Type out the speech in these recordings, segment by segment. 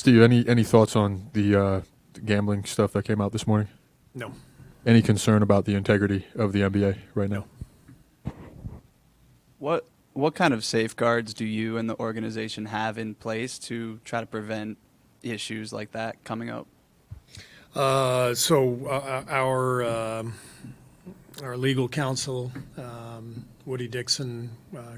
Steve, any thoughts on the gambling stuff that came out this morning? No. Any concern about the integrity of the NBA right now? What kind of safeguards do you and the organization have in place to try to prevent issues like that coming up? Our legal counsel, Woody Dixon,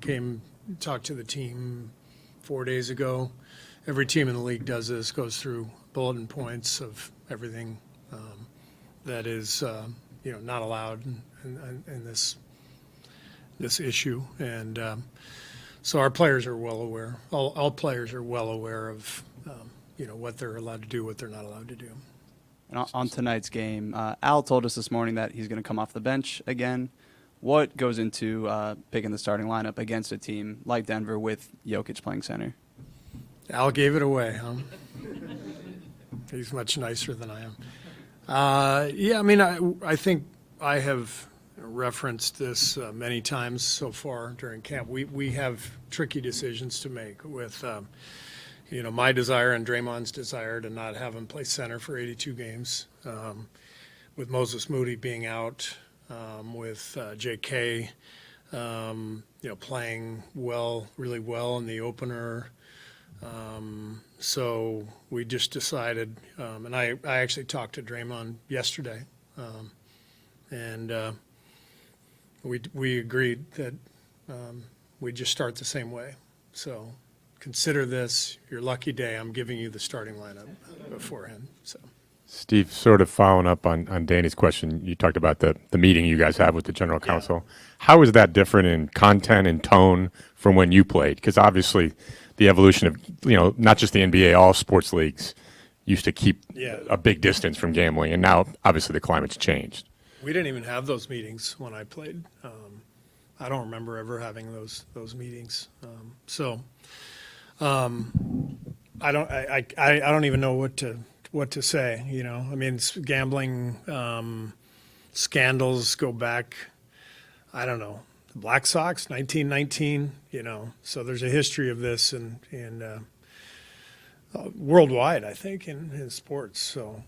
came talked to the team 4 days ago. Every team in the league does this, goes through bulletin points of everything that is not allowed in this issue, and so our players are well aware. All players are well aware of what they're allowed to do, what they're not allowed to do. And on tonight's game, Al told us this morning that he's going to come off the bench again. What goes into picking the starting lineup against a team like Denver with Jokic playing center? Al gave it away, huh? He's much nicer than I am. I think I have referenced this many times so far during camp. We have tricky decisions to make with my desire and Draymond's desire to not have him play center for 82 games, with Moses Moody being out, with J.K. Playing really well in the opener. So we just decided, and I actually talked to Draymond yesterday, and we agreed that we just start the same way. So consider this your lucky day. I'm giving you the starting lineup beforehand. So, Steve, sort of following up on Danny's question, you talked about the meeting you guys have with the general counsel. Yeah. How is that different in content and tone from when you played? Because obviously the evolution of, not just the NBA, all sports leagues used to keep a big distance from gambling, and now obviously the climate's changed. We didn't even have those meetings when I played. I don't remember ever having those meetings. I don't even know what to say. Gambling scandals go back, I don't know, the Black Sox, 1919, so there's a history of this and worldwide, I think, in sports. So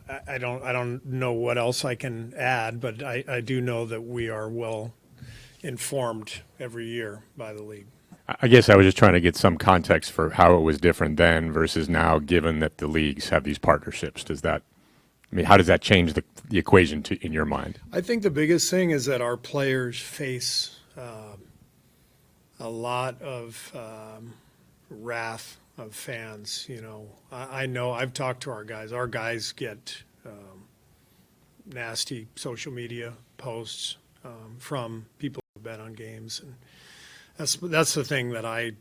I don't know what else I can add, but I do know that we are well informed every year by the league. I guess I was just trying to get some context for how it was different then versus now, given that the leagues have these partnerships. How does that change the equation in your mind? I think the biggest thing is that our players face a lot of wrath of fans. I know I've talked to our guys. Our guys get nasty social media posts from people who bet on games, and that's the thing that I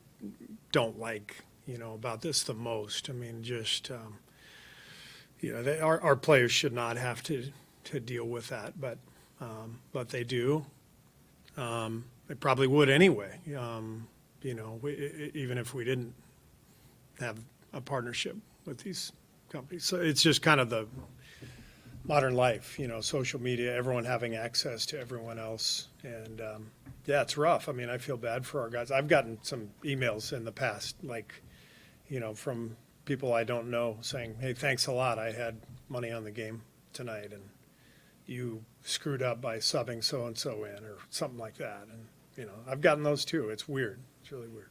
don't like, about this the most. Our players should not have to deal with that, but they do. They probably would anyway. Even if we didn't have a partnership with these companies. So it's just kind of the modern life, social media, everyone having access to everyone else. And it's rough. I feel bad for our guys. I've gotten some emails in the past, from people I don't know saying, hey, thanks a lot. I had money on the game tonight and you screwed up by subbing so-and-so in or something like that. And, I've gotten those too. It's weird. It's really weird.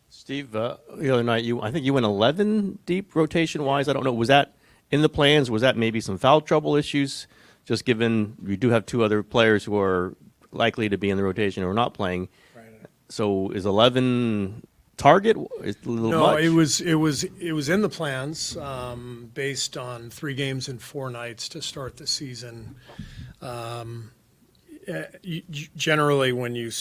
Steve, the other night, I think you went 11 deep rotation-wise. I don't know. Was that in the plans? Was that maybe some foul trouble issues? Just given we do have two other players who are likely to be in the rotation or not playing. Right. So is 11 target? Is a little much? It was in the plans based on 3 games and 4 nights to start the season. Generally, when you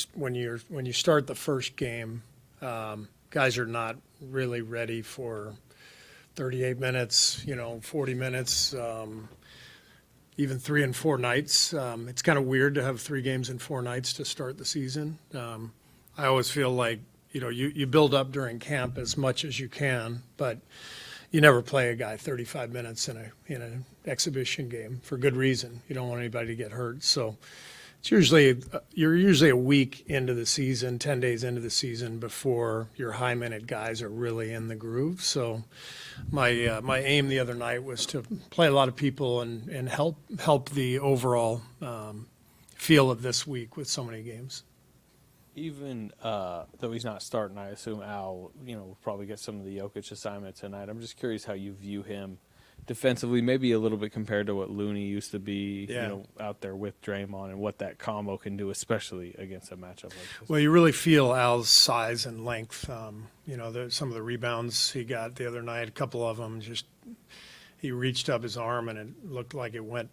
start the first game, guys are not really ready for 38 minutes, 40 minutes, even 3 and 4 nights. It's kind of weird to have 3 games and 4 nights to start the season. I always feel like, you build up during camp as much as you can, but you never play a guy 35 minutes in an exhibition game for good reason. You don't want anybody to get hurt. So You're usually a week into the season, 10 days into the season before your high minute guys are really in the groove. So my aim the other night was to play a lot of people and help the overall feel of this week with so many games. Even though he's not starting, I assume Al, will probably get some of the Jokic assignment tonight. I'm just curious how you view him defensively, maybe a little bit compared to what Looney used to be, out there with Draymond, and what that combo can do, especially against a matchup like this. Well, you really feel Al's size and length. Some of the rebounds he got the other night, a couple of them, just he reached up his arm and it looked like it went,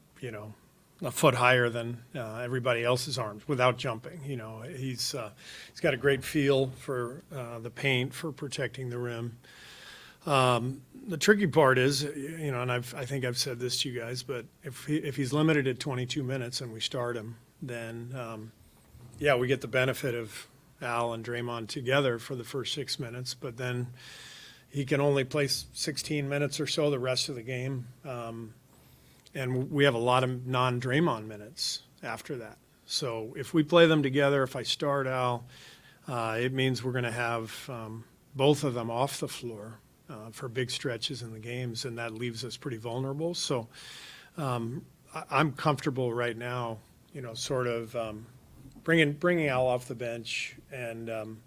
a foot higher than everybody else's arms without jumping. He's got a great feel for the paint, for protecting the rim. The tricky part is, and I think I've said this to you guys, but if he's limited at 22 minutes and we start him, then we get the benefit of Al and Draymond together for the first 6 minutes, but then he can only play 16 minutes or so the rest of the game. And we have a lot of non-Draymond minutes after that. So if we play them together, if I start Al, it means we're going to have both of them off the floor for big stretches in the games, and that leaves us pretty vulnerable. So I'm comfortable right now, sort of bringing Al off the bench, and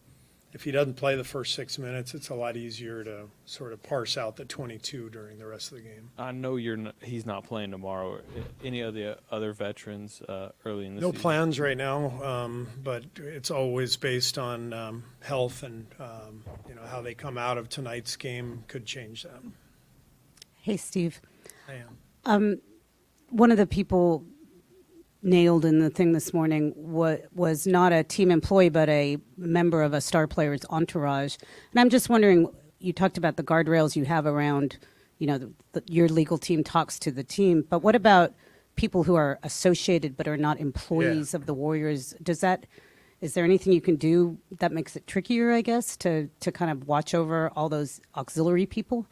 if he doesn't play the first 6 minutes, it's a lot easier to sort of parse out the 22 during the rest of the game. I know he's not playing tomorrow. Any of the other veterans early in the No season? plans right now, but it's always based on health and how they come out of tonight's game could change that. Hey, Steve. I am. One of the people nailed in the thing this morning was not a team employee, but a member of a star player's entourage. And I'm just wondering, you talked about the guardrails you have around, your legal team talks to the team, but what about people who are associated but are not employees of the Warriors? Is there anything you can do that makes it trickier, I guess, to kind of watch over all those auxiliary people?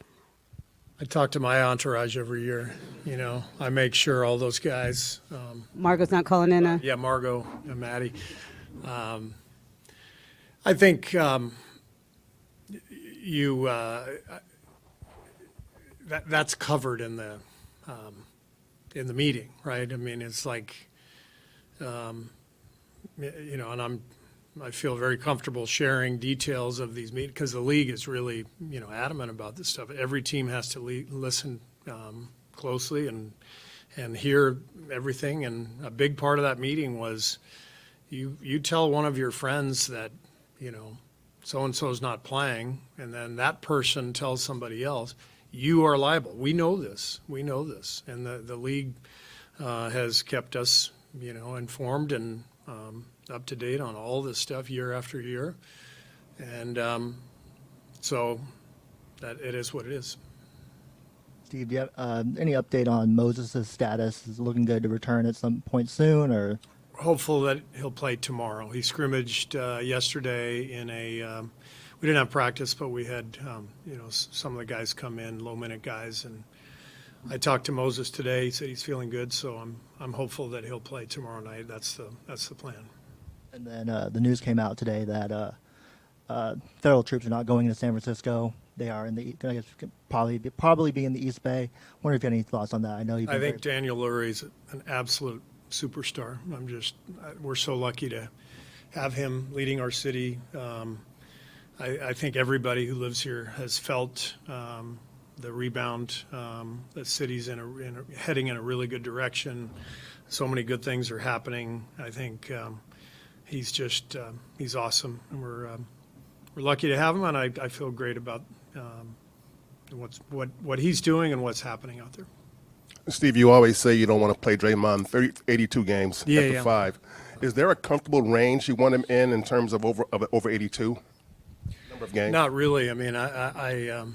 I talk to my entourage every year. I make sure all those guys. Margot's not calling in Yeah, Margot and Maddie. I think that's covered in the meeting, right? I mean, it's like, and I feel very comfortable sharing details of these meetings because the league is really, adamant about this stuff. Every team has to listen closely and hear everything. And a big part of that meeting was you tell one of your friends that, so-and-so's not playing, and then that person tells somebody else, you are liable. We know this. And the league has kept us, informed and up to date on all this stuff year after year. And so that it is what it is. Steve, do you have any update on Moses' status? Is it looking good to return at some point soon, or? Hopeful that he'll play tomorrow. He scrimmaged yesterday in we didn't have practice, but we had, some of the guys come in, low-minute guys, and I talked to Moses today. He said he's feeling good, so I'm hopeful that he'll play tomorrow night. That's the plan. And then the news came out today that federal troops are not going into San Francisco. They are in the, I guess, probably be in the East Bay. Wonder if you have any thoughts on that. I know you've been I think Daniel Lurie's an absolute superstar. We're so lucky to have him leading our city. I think everybody who lives here has felt the rebound. The city's heading in a really good direction. So many good things are happening. I think he's awesome, and we're lucky to have him. And I feel great about what he's doing and what's happening out there. Steve, you always say you don't want to play Draymond 82 games at the 5. Is there a comfortable range you want him in terms of over 82 number of games? Not really. I mean, I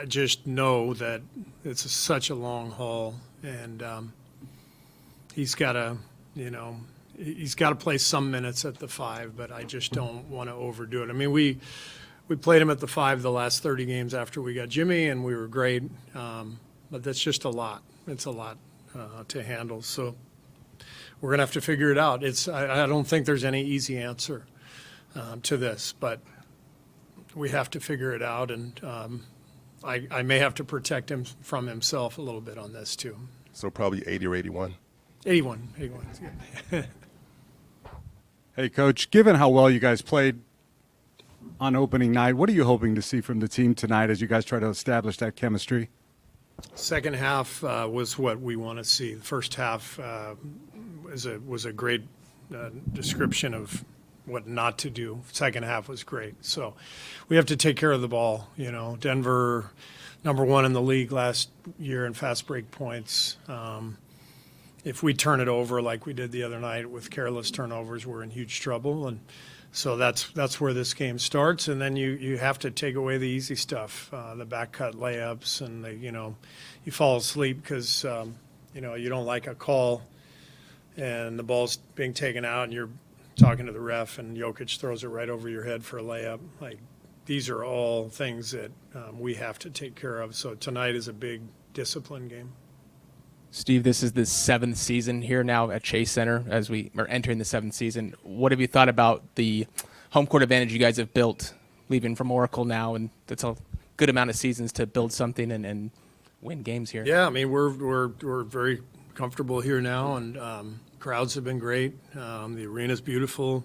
just know that it's such a long haul, and he's got to play some minutes at the 5, but I just don't want to overdo it. I mean, we played him at the 5 the last 30 games after we got Jimmy, and we were great. But that's just a lot. It's a lot to handle. So we're going to have to figure it out. I don't think there's any easy answer to this, but we have to figure it out, and I may have to protect him from himself a little bit on this too. So probably 80 or 81. 81 is good. Hey, Coach, given how well you guys played on opening night, what are you hoping to see from the team tonight as you guys try to establish that chemistry? Second half was what we want to see. The first half was a great description of what not to do. Second half was great. So we have to take care of the ball. You know, Denver, number 1 in the league last year in fast break points. If we turn it over like we did the other night with careless turnovers, we're in huge trouble. And so that's where this game starts. And then you have to take away the easy stuff, the back cut layups, and you fall asleep because you don't like a call and the ball's being taken out and you're talking to the ref and Jokic throws it right over your head for a layup. Like, these are all things that we have to take care of. So tonight is a big discipline game. Steve, this is the 7th season here now at Chase Center as we are entering the 7th season. What have you thought about the home court advantage you guys have built leaving from Oracle now? And that's a good amount of seasons to build something and win games here. Yeah, I mean, we're very comfortable here now, and crowds have been great. The arena's beautiful.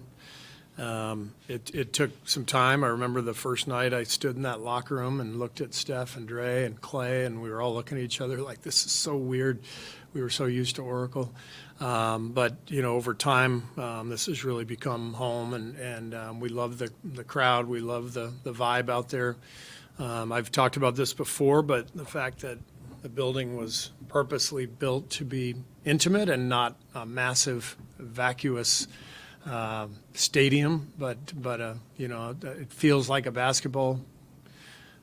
It took some time. I remember the first night I stood in that locker room and looked at Steph and Dre and Clay, and we were all looking at each other like, this is so weird. We were so used to Oracle. But, over time, this has really become home, and we love the crowd. We love the vibe out there. I've talked about this before, but the fact that the building was purposely built to be intimate and not a massive, vacuous stadium, but it feels like a basketball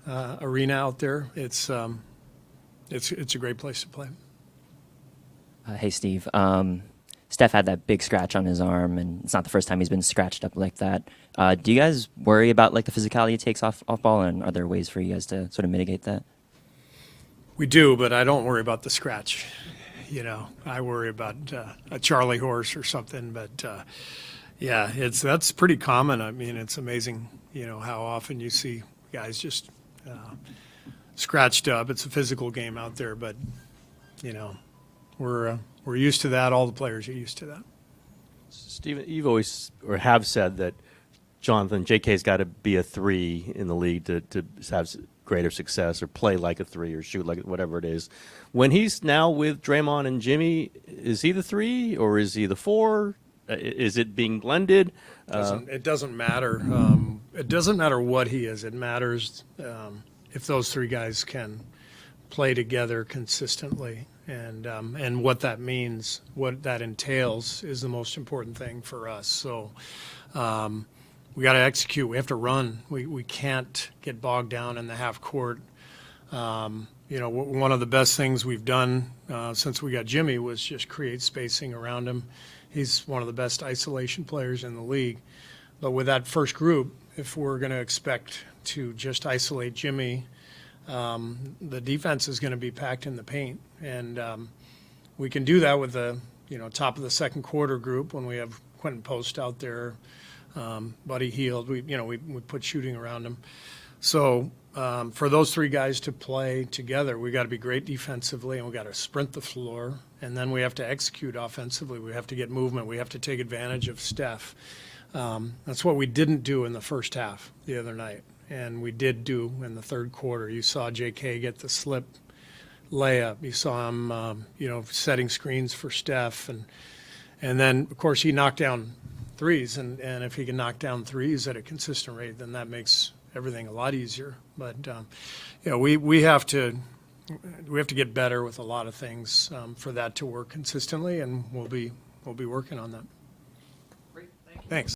arena out there. It's a great place to play. Hey, Steve. Steph had that big scratch on his arm, and it's not the first time he's been scratched up like that. Do you guys worry about the physicality it takes off ball, and are there ways for you guys to sort of mitigate that? We do, but I don't worry about the scratch. I worry about a Charlie horse or something, but yeah, that's pretty common. I mean, it's amazing, how often you see guys just scratched up. It's a physical game out there, but we're used to that. All the players are used to that. Steven, you've always or have said that Jonathan, JK's got to be a 3 in the league to have greater success or play like a 3 or shoot like whatever it is. When he's now with Draymond and Jimmy, is he the 3 or is he the 4? Is it being blended? It doesn't matter. It doesn't matter what he is. It matters if those 3 guys can play together consistently, and what that means, what that entails, is the most important thing for us. So we got to execute. We have to run. We can't get bogged down in the half court. One of the best things we've done since we got Jimmy was just create spacing around him. He's one of the best isolation players in the league. But with that first group, if we're going to expect to just isolate Jimmy, the defense is going to be packed in the paint. And we can do that with the top of the second quarter group when we have Quentin Post out there, Buddy Hield. We put shooting around him. So for those 3 guys to play together, we got to be great defensively, and we got to sprint the floor, and then we have to execute offensively. We have to get movement. We have to take advantage of Steph. That's what we didn't do in the first half the other night, and we did do in the third quarter. You saw JK get the slip layup. You saw him, setting screens for Steph, and then of course he knocked down threes, and if he can knock down threes at a consistent rate, then that makes everything a lot easier. But we have to get better with a lot of things for that to work consistently, and we'll be working on that. Great, thank you. Thanks.